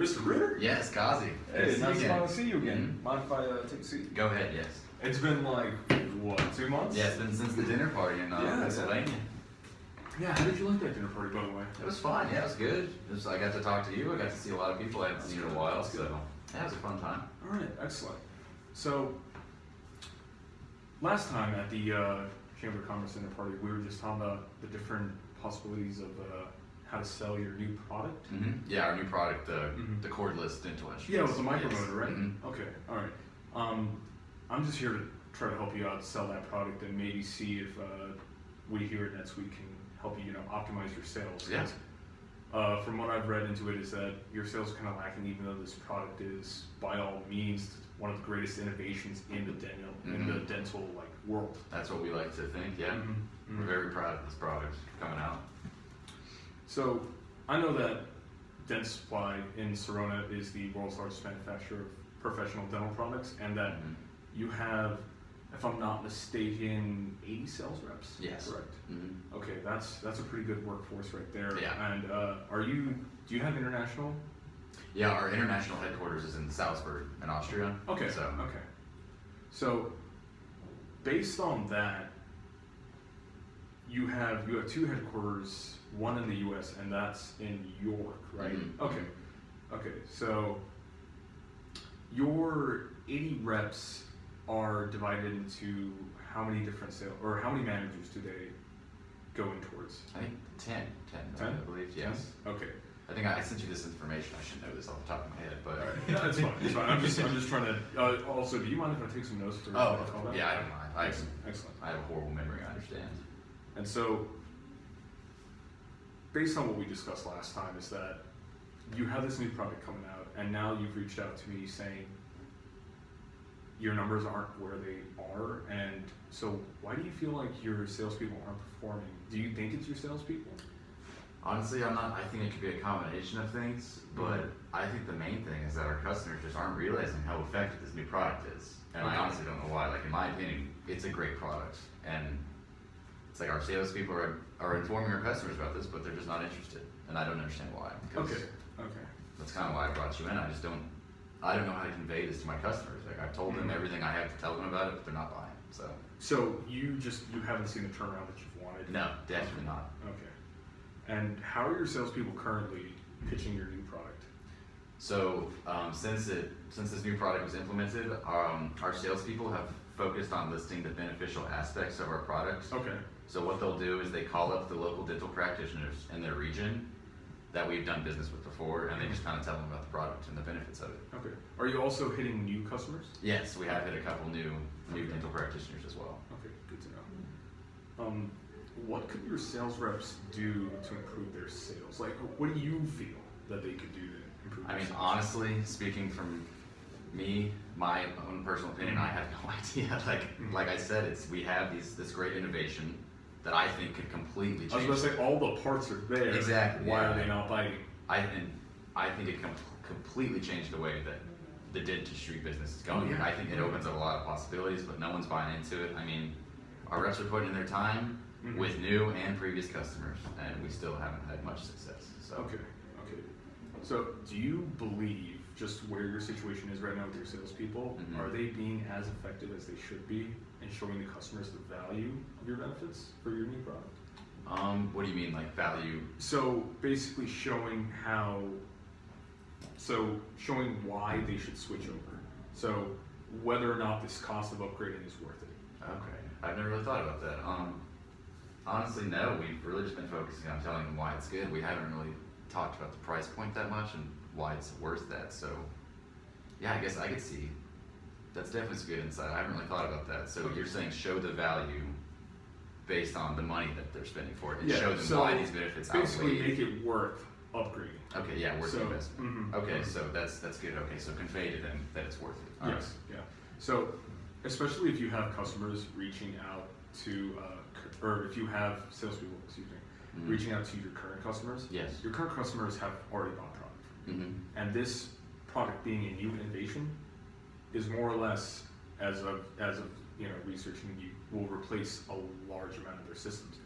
Mr. Gooner? Yes, Kazi. Hey, nice to see you Mm-hmm. again. Mind if I take a seat? Go ahead, yes. It's been like, what, 2 months? Yeah, it's been since the dinner party in Pennsylvania. Yeah, how did you like that dinner party, by the way? It was fun, yeah, it was good. I got to talk to you, I got to see a lot of people I hadn't seen in a while, so yeah, it was a fun time. All right, excellent. So, last time at the Chamber of Commerce dinner party, we were just talking about the different possibilities of how to sell your new product. Mm-hmm. Yeah, our new product, the cordless dental instruments. Yeah, with the micromotor, yes. right? Mm-hmm. Okay, all right. I'm just here to try to help you out sell that product and maybe see if we here at Netsuite can help you, optimize your sales. Yeah. From what I've read into it is that your sales are kind of lacking, even though this product is by all means one of the greatest innovations in the dental world. That's what we like to think. Yeah, we're very proud of this product coming out. So I know that Dent Supply in Serona is the world's largest manufacturer of professional dental products, and that you have, if I'm not mistaken, 80 sales reps. Yes. Correct. Mm-hmm. Okay, that's a pretty good workforce right there. Yeah. And do you have international? Yeah, our international headquarters is in Salzburg, in Austria. Okay. So based on that, you have 2 headquarters, one in the U.S. and that's in York, right? Mm-hmm. Okay. So your 80 reps are divided into how many different or how many managers do they go in towards? I think 10, 10? I believe, yes. 10? Okay. I think I sent you this information. I should know this off the top of my head, but No, it's fine. It's fine. I'm just trying to. Also, do you mind if I take some notes for? Oh, yeah, I don't mind. Excellent. I have a horrible memory. I understand. And so, based on what we discussed last time, is that you have this new product coming out, and now you've reached out to me saying your numbers aren't where they are, and so why do you feel like your salespeople aren't performing? Do you think it's your salespeople? Honestly, I'm not. I think it could be a combination of things, but I think the main thing is that our customers just aren't realizing how effective this new product is. And I honestly don't know why. Like, in my opinion, it's a great product, and it's like our salespeople are informing our customers about this, but they're just not interested, and I don't understand why. Okay. That's kind of why I brought you in. I don't know how to convey this to my customers. Like, I've told them everything I have to tell them about it, but they're not buying. So you haven't seen the turnaround that you've wanted? No, definitely not. Okay. And how are your salespeople currently pitching your new product? So since this new product was implemented, our salespeople have focused on listing the beneficial aspects of our products. Okay. So what they'll do is they call up the local dental practitioners in their region that we've done business with before, and they just kind of tell them about the product and the benefits of it. Okay. Are you also hitting new customers? Yes, we have hit a couple new dental practitioners as well. Okay, good to know. What could your sales reps do to improve their sales? Like, what do you feel that they could do to improve their sales? Honestly, speaking from me, my own personal opinion, I have no idea. Like I said, we have this great innovation that I think could completely change. I was going to say, all the parts are there. Exactly. Why are they not biting? I think it can completely change the way that the dentistry business is going. I think it opens up a lot of possibilities, but no one's buying into it. I mean, our reps are putting in their time with new and previous customers, and we still haven't had much success. So. Okay. So, do you believe, just where your situation is right now with your salespeople, are they being as effective as they should be in showing the customers the value of your benefits for your new product? What do you mean, like value? So basically showing why they should switch over. So whether or not this cost of upgrading is worth it. Okay, I've never really thought about that. Honestly, no. We've really just been focusing on telling them why it's good. We haven't really talked about the price point that much and why it's worth that. So yeah, I guess I could see. That's definitely some good insight. I haven't really thought about that. So you're saying show the value based on the money that they're spending for it, and show them why these benefits outweigh. Basically, make it worth upgrading. Okay, yeah, worth the investment. Okay, so that's good. Okay, so convey to them that it's worth it. All yes, right. Yeah. So, especially if you have customers reaching out to, or if you have salespeople, reaching out to your current customers. Yes. Your current customers have already bought product, and this product being a new innovation is more or less, as of researching, you will replace a large amount of their systems.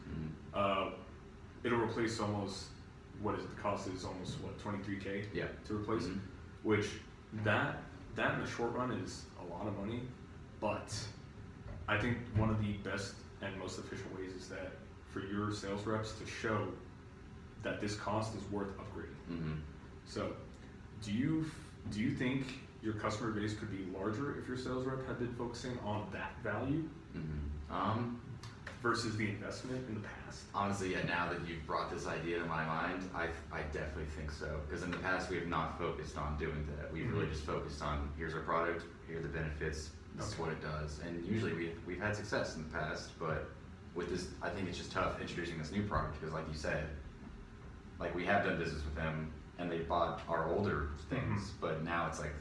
It'll replace almost what is it? The cost is almost what, 23K Yeah. to replace, Mhm. which that in the short run is a lot of money, but I think one of the best and most efficient ways is that for your sales reps to show that this cost is worth upgrading. Mhm. So, do you think your customer base could be larger if your sales rep had been focusing on that value Mhm. versus the investment in the past? Honestly, yeah, now that you've brought this idea to my mind, I definitely think so. Because in the past, we have not focused on doing that. We've really just focused on, here's our product, here are the benefits, this is what it does. And usually we've had success in the past, but with this, I think it's just tough introducing this new product because like you said, like we have done business with them and they bought our older things, but now it's like,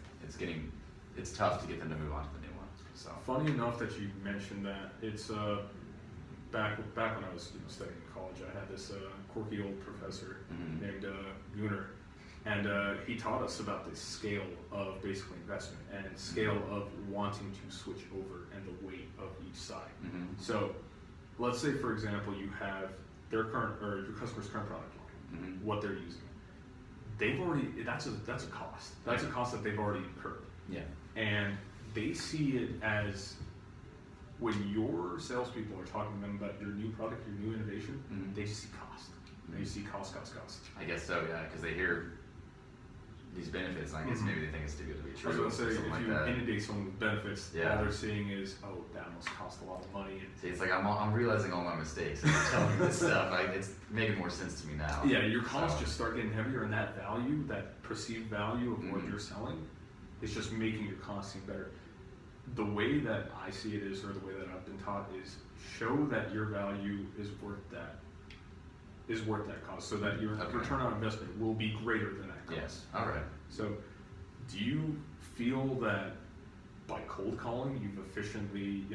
it's tough to get them to move on to the new one, so. Funny enough that you mentioned that, it's back when I was studying in college, I had this quirky old professor named Gooner, and he taught us about the scale of basically investment and scale of wanting to switch over and the weight of each side. So let's say, for example, you have their current or your customer's current product line, what they're using. They've already, that's a cost. That's a cost that they've already incurred. Yeah. And they see it as, when your salespeople are talking to them about your new product, your new innovation, they just see cost. They see cost. I guess so, yeah, because they hear these benefits, and I guess maybe they think it's too good to be I true. was going to say, if like you that. inundate someone with benefits, Yeah. all they're seeing is, oh, that must cost a lot of money. See, it's like I'm realizing all my mistakes and telling me this stuff. It's making more sense to me now. Yeah, your costs just start getting heavier, and that value, that perceived value of what you're selling, is just making your cost seem better. The way that I see it is, or the way that I've been taught is, show that your value is worth that cost, so that your return on investment will be greater than that cost. Yes. All right. So, do you feel that by cold calling, you've efficiently,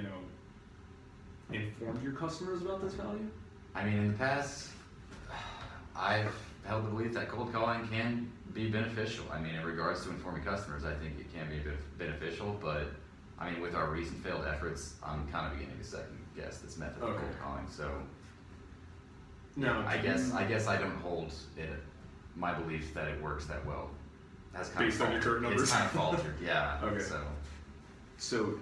informed your customers about this value? I mean, in the past, I've held the belief that cold calling can be beneficial. I mean, in regards to informing customers, I think it can be beneficial, but I mean, with our recent failed efforts, I'm kind of beginning to second guess this method of cold calling. So, no, I guess I don't hold it my belief that it works that well. That's kind based of on your current numbers. It's kind of faltered, yeah. Okay. So,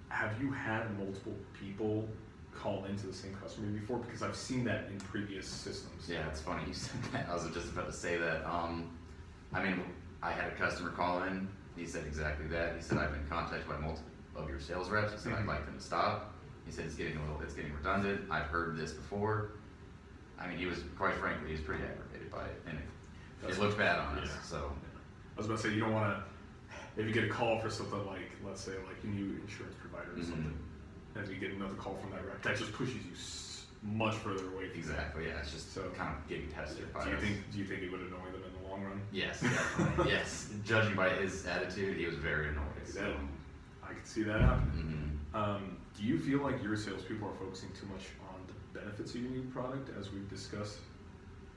have you had multiple people call into the same customer before? Because I've seen that in previous systems. yeah, it's funny you said that. I was just about to say that. I mean, I had a customer call in. He said exactly that. He said, I've been contacted by multiple of your sales reps. He said, I'd like them to stop. He said, it's getting redundant. I've heard this before. I mean, quite frankly, he was pretty aggravated by it. And it looked bad on us, so. I was about to say, you don't want to, if you get a call for something like, let's say, like a new insurance provider or something, and you get another call from that rep, that just pushes you much further away from Exactly, yeah, it's just kind of getting tested by us. Do you think it would annoy them in the long run? Yes, definitely. Yes, judging by his attitude, he was very annoyed. So. I could see that happening. Do you feel like your salespeople are focusing too much on the benefits of your new product, as we've discussed,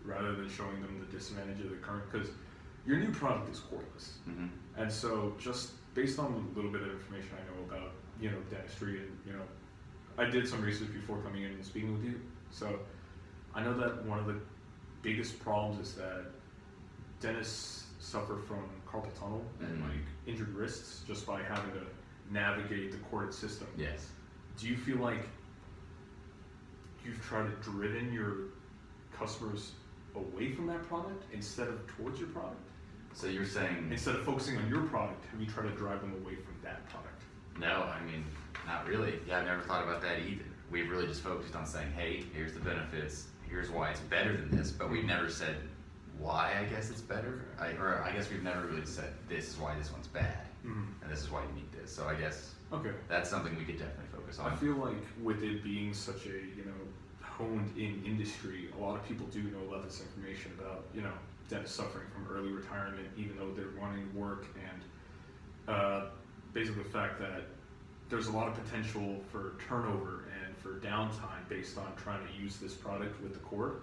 rather than showing them the disadvantage of the current? Because your new product is cordless, and so just based on the little bit of information I know about, dentistry, and I did some research before coming in and speaking with you. So I know that one of the biggest problems is that dentists suffer from carpal tunnel and like injured wrists just by having to navigate the corded system. Yes. Do you feel like you've tried to driven your customers away from that product instead of towards your product? So you're saying, instead of focusing on your product, have you tried to drive them away from that product? no, I mean, not really. Yeah, I've never thought about that either. We've really just focused on saying, hey, here's the benefits, here's why it's better than this, but we've never said why I guess it's better. Or I guess we've never really said this is why this one's bad, and this is why you need this. So I guess that's something we could definitely focus on. I feel like with it being such a, honed in industry, a lot of people do know about this information about, dentists suffering from early retirement, even though they're wanting to work, and basically the fact that there's a lot of potential for turnover and for downtime based on trying to use this product with the cord,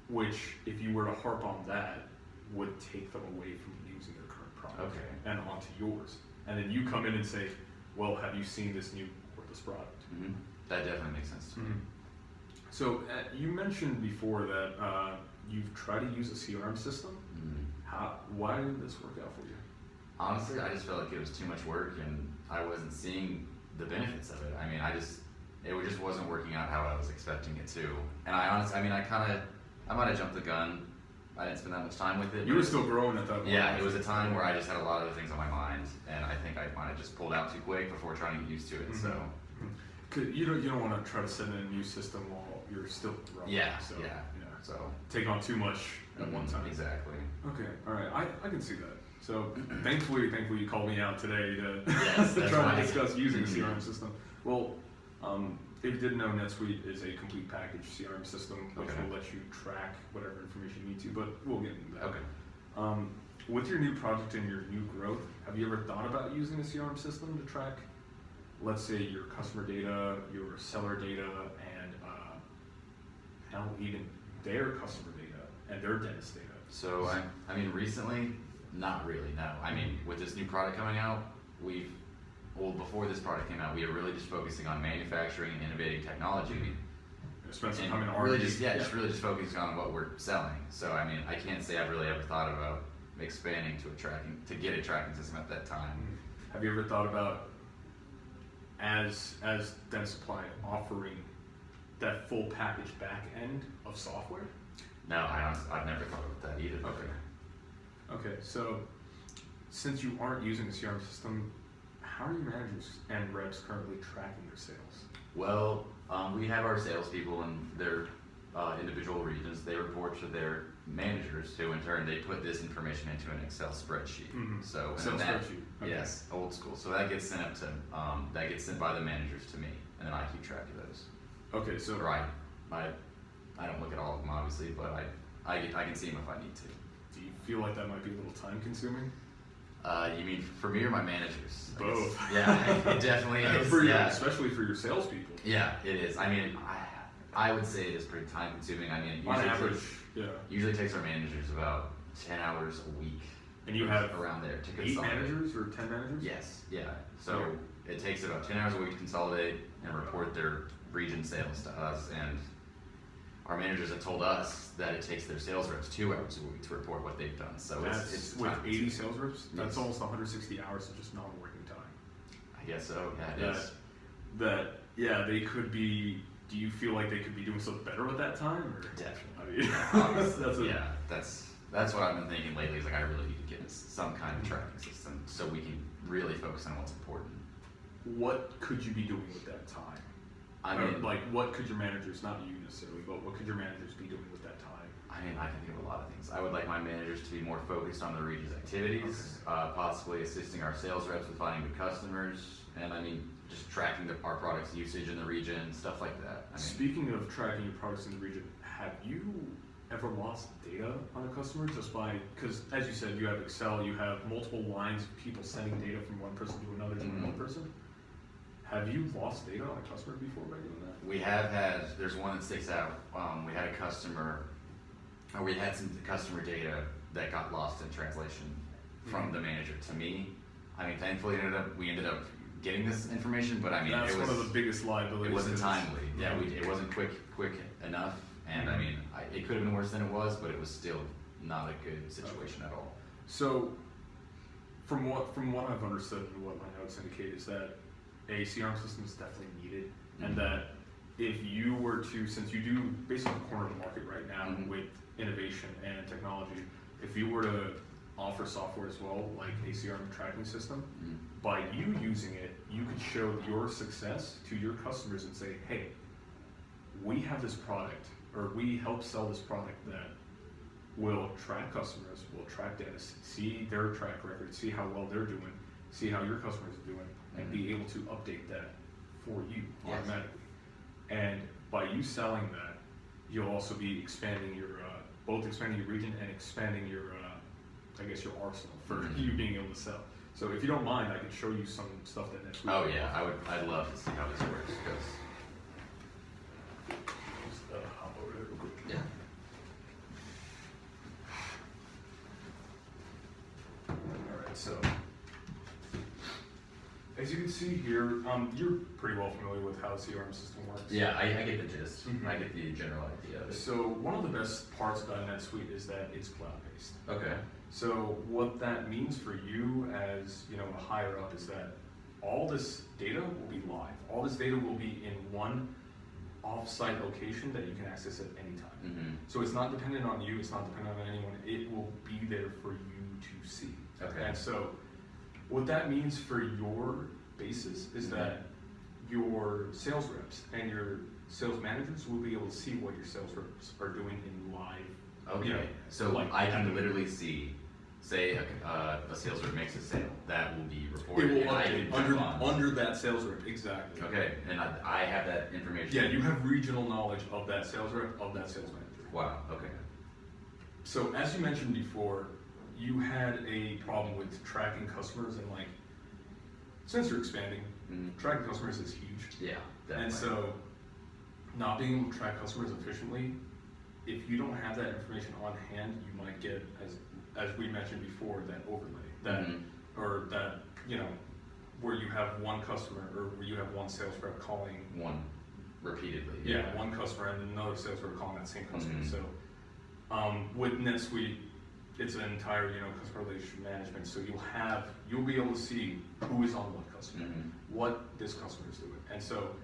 which, if you were to harp on that, would take them away from using their current product and onto yours. And then you come in and say, well, have you seen this new cordless product? That definitely makes sense to me. So you mentioned before that you've tried to use a CRM system. Why didn't this work out for you? Honestly, I just felt like it was too much work, and I wasn't seeing the benefits of it. I mean, it just wasn't working out how I was expecting it to. And I might have jumped the gun. I didn't spend that much time with it. You were still growing at that point. Yeah, it was a time where I just had a lot of other things on my mind, and I think I might have just pulled out too quick before trying to get used to it. So. Cause you don't want to try to set in a new system while you're still growing. Yeah. So, So take on too much at one time. Exactly. Okay. All right. I can see that. So thankfully you called me out today to, yes, to try to discuss using a CRM system. Well, if you didn't know, Netsuite is a complete package CRM system which will let you track whatever information you need to. But we'll get into that. Okay. With your new project and your new growth, have you ever thought about using a CRM system to track, let's say, your customer data, your seller data, and hell, even their customer data and their dentist data? So I mean, recently, not really. No. I mean, with this new product coming out, before this product came out, we were really just focusing on manufacturing and innovating technology. Spend some time in really just really just focusing on what we're selling. So I mean, I can't say I've really ever thought about expanding to get a tracking system at that time. Have you ever thought about as Dent Supply offering that full package back end of software? No, I've never thought about that either. Okay, so since you aren't using a CRM system, how are your managers and reps currently tracking their sales? Well, we have our salespeople in their individual regions. They report to their managers, who in turn they put this information into an Excel spreadsheet. So spreadsheet. Okay. Yes, old school. So that gets sent up to that gets sent by the managers to me, and then I keep track of those. Okay, so I don't look at all of them obviously, but I can see them if I need to. Do you feel like that might be a little time consuming? You mean for me or my managers? Both. Yeah, it definitely is. Especially for your salespeople. Yeah, it is. I mean, I would say it is pretty time consuming. I mean, on average, usually takes our managers about 10 hours a week. And you have around there to 8 managers or 10 managers? Yes, yeah. So it takes about 10 hours a week to consolidate and report their region sales to us, and our managers have told us that it takes their sales reps 2 hours a week to report what they've done. So it's with 80 sales reps. Yes. That's almost 160 hours of just non-working time. I guess so. Yeah, it is. They could be. Do you feel like they could be doing something better with that time? Or? Definitely. That's what I've been thinking lately. Is like I really need to get some kind of tracking system so we can really focus on what's important. What could you be doing with that time? I mean, what could your managers, not you necessarily, but what could your managers be doing with that time? I mean, I can think of a lot of things. I would like my managers to be more focused on the region's activities, possibly assisting our sales reps with finding new customers, and I mean, just tracking our products' usage in the region, stuff like that. Speaking of tracking your products in the region, have you ever lost data on a customer just by, because as you said, you have Excel, you have multiple lines of people sending data from one person to another to another person? Have you lost data on a customer before by doing that? We have had, there's one that sticks out. We had some customer data that got lost in translation from the manager to me. I mean, thankfully we ended up getting this information, but I mean, that's one of the biggest liabilities. It wasn't timely. Yeah, it wasn't quick enough, and I mean, it could have been worse than it was, but it was still not a good situation at all. So, from what I've understood and what my notes indicate is that a CRM system is definitely needed, and that if you were to, since you do basically corner the market right now with innovation and technology, if you were to offer software as well, like a CRM tracking system, by you using it, you could show your success to your customers and say, hey, we have this product, or we help sell this product that will track customers, will track dentists, see their track record, see how well they're doing, see how your customers are doing, and be able to update that for you automatically. And by you selling that, you'll also be expanding your, both expanding your region and expanding your, your arsenal for you being able to sell. So if you don't mind, I could show you some stuff that Netsuite. Oh yeah, I'd love to see how this works. Just hop over there real quick. Yeah. Alright, so a as you can see here, you're pretty well familiar with how a CRM system works. Yeah, I get the gist. Mhm. I get the general idea of it. So one of the best parts about NetSuite is that it's cloud-based. Okay. So what that means for you as a higher up is that all this data will be live. All this data will be in one off-site location that you can access at any time. Mm-hmm. So it's not dependent on you, it's not dependent on anyone, it will be there for you to see. Okay. And so what that means for your basis is that your sales reps and your sales managers will be able to see what your sales reps are doing in live. Okay. So like I can literally see, say a sales rep makes a sale, that will be reported. It will and I update can jump on. under that sales rep, exactly. Okay, and I have that information. Yeah, you have regional knowledge of that sales rep, of that sales manager. Wow. Okay. So as you mentioned before, you had a problem with tracking customers and since you're expanding, Mm-hmm. tracking customers is huge. Yeah. Definitely. And so not being able to track customers efficiently, if you don't have that information on hand, you might get, as we mentioned before, that overlay, that or that where you have one customer or where you have one sales rep calling one repeatedly. yeah, one customer and another sales rep calling that same customer. Mhm. So with NetSuite, it's an entire customer relationship management. So you'll be able to see who is on what customer, Mhm. what this customer is doing, and so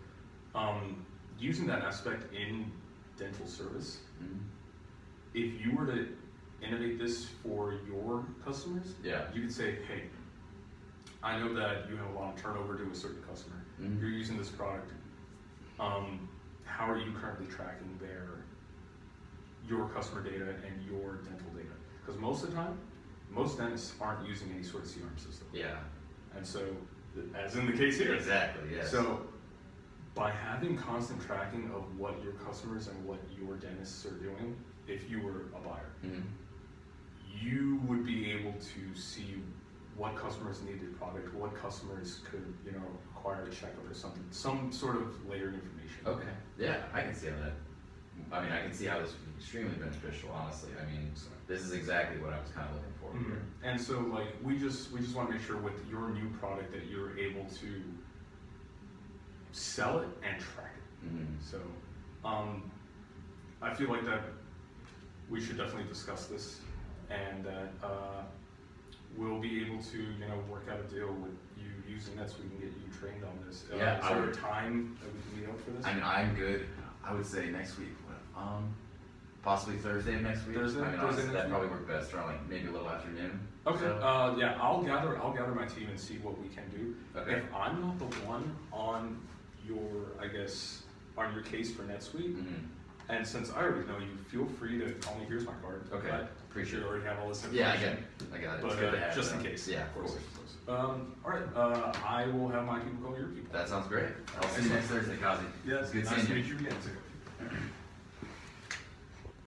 using that aspect in dental service, Mhm. if you were to innovate this for your customers, Yeah. you could say, hey, I know that you have a lot of turnover to a certain customer. Mhm. You're using this product. How are you currently tracking your customer data and your dental data? Because most of the time, most dentists aren't using any sort of CRM system. Yeah. And so, as in the case here. Exactly. Yes. So, by having constant tracking of what your customers and what your dentists are doing, if you were a buyer, Mhm. you would be able to see what customers needed product, what customers could, require a checkup or something, some sort of layered information. Okay. Yeah, I can see how that. I mean, I can see how this would be extremely beneficial. Honestly, I mean, this is exactly what I was kind of looking for Mhm. here. And so, we just want to make sure with your new product that you're able to sell it and track it. Mhm. So, I feel like that we should definitely discuss this, and that we'll be able to, work out a deal with you using that so we can get you trained on this. Yeah, is there a time that we can meet up for this? I mean, I'm good. I would say next week. Possibly Thursday of next week. Thursday? I mean, Thursday honestly, next that week? probably work best around maybe a little afternoon. Okay. So, Yeah, I'll gather my team and see what we can do. Okay. If I'm not the one on on your case for NetSuite, Mhm. and since I already know you, feel free to call me. Here's my card. Okay. I Appreciate you it. already have all this Yeah, information. I got it. But It's good to have just in though. case. Yeah, of course. All right. I will have my people call your people. That sounds great. I'll see you next Thursday, Kazi. Yeah, It's good nice seeing to you. meet you again too.